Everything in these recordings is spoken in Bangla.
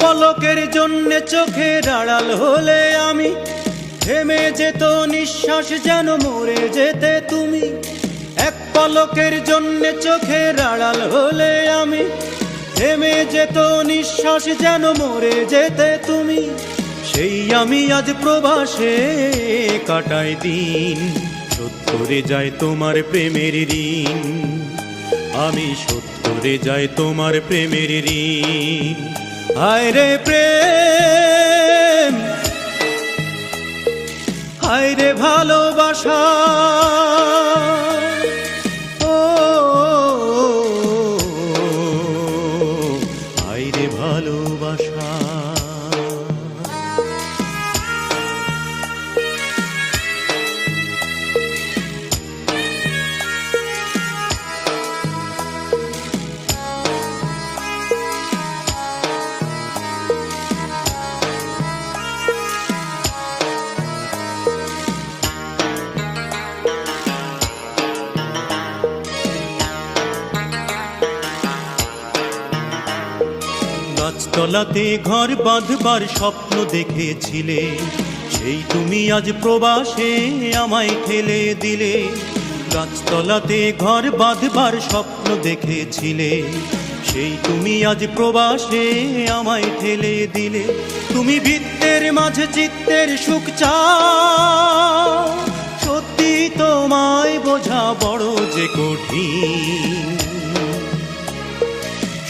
পলকের জন্য চোখের আড়াল হলে আমি থেমে যেত নিঃশ্বাস, যেন মরে যেতে তুমি। এক পলকের জন্য চোখের আড়াল হলে আমি থেমে যেত নিঃশ্বাস, যেন মরে যেতে তুমি। সেই আমি আজ প্রবাসে কাটাই দিন, শোধ করে যায় তোমার প্রেমের ঋণ। আমি শোধ করে যাই তোমার প্রেমের ঋণ। হায় রে প্রেম, হায় রে ভালোবাসা, ও হায় রে ভালোবাসা। গাছতলাতে ঘর বাঁধবার স্বপ্ন দেখেছিলে, সেই তুমি আজ প্রবাসে আমায় ঠেলে দিলে। গাছতলাতে ঘর বাঁধবার স্বপ্ন দেখেছিলে, সেই তুমি আজ প্রবাসে আমায় ঠেলে দিলে। তুমি বৃত্তের মাঝে চিত্তের সুখ চাও, সত্যি তোমায় বোঝা বড় যে কঠিন।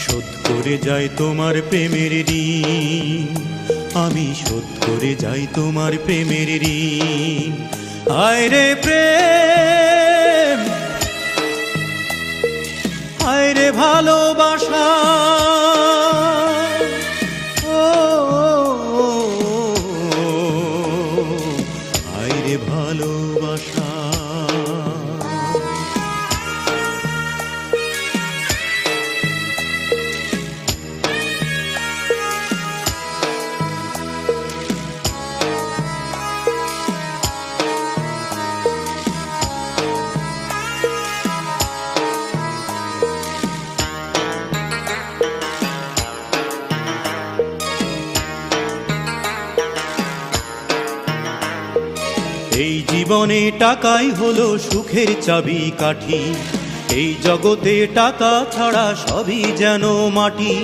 শোধ করে যাই তোমার প্রেমের ঋণ, আমি শোধ করে যাই তোমার প্রেমের ঋণ। হায় রে প্রেম, হায় রে ভালোবাসা, ও হায় রে ভালোবাসা। এই জীবনে টাকাই হলো সুখের চাবি কাঠি, এই জগতে টাকা ছাড়া সবই যেন মাটি।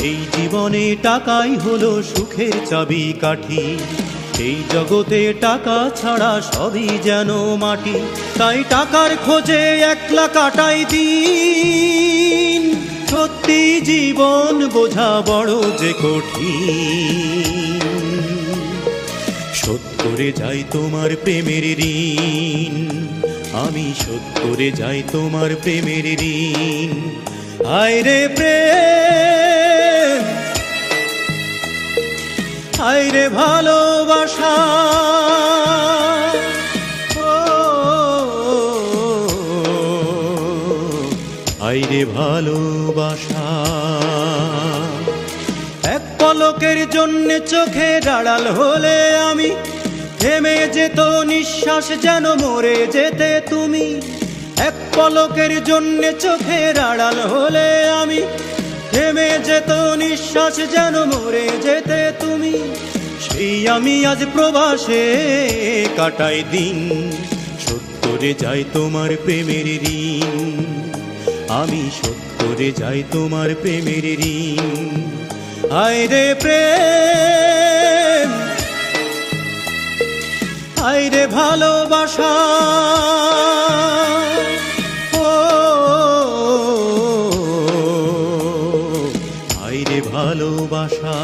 এই জীবনে টাকাই হলো সুখের চাবি কাঠি, এই জগতে টাকা ছাড়া সবই যেন মাটি। তাই টাকার খোঁজে একলা কাটাই দিন, সত্যি জীবন বোঝা বড় যে কঠিন। শোধ করে যাই তোমার প্রেমের ঋণ, আমি শোধ করে যাই তোমার প্রেমের ঋণ। হায় রে প্রেম, হায় রে ভালোবাসা, ও হায় রে ভালোবাসা। এক পলকের জন্য চোখের আড়াল হলে আমি থেমে যেত নিঃশ্বাস, যেন মরে যেতে তুমি। এক পলকের জন্য চোখের আড়াল হলে আমি থেমে যেত নিঃশ্বাস, যেন মরে যেতে তুমি। সেই আমি আজ প্রবাসে কাটাই দিন, শোধ করে যাই তোমার প্রেমের ঋণ। আমি শোধ করে যাই তোমার প্রেমের ঋণ। হায় রে প্রেম, হায় রে ভালোবাসা, ও হায় রে ভালোবাসা।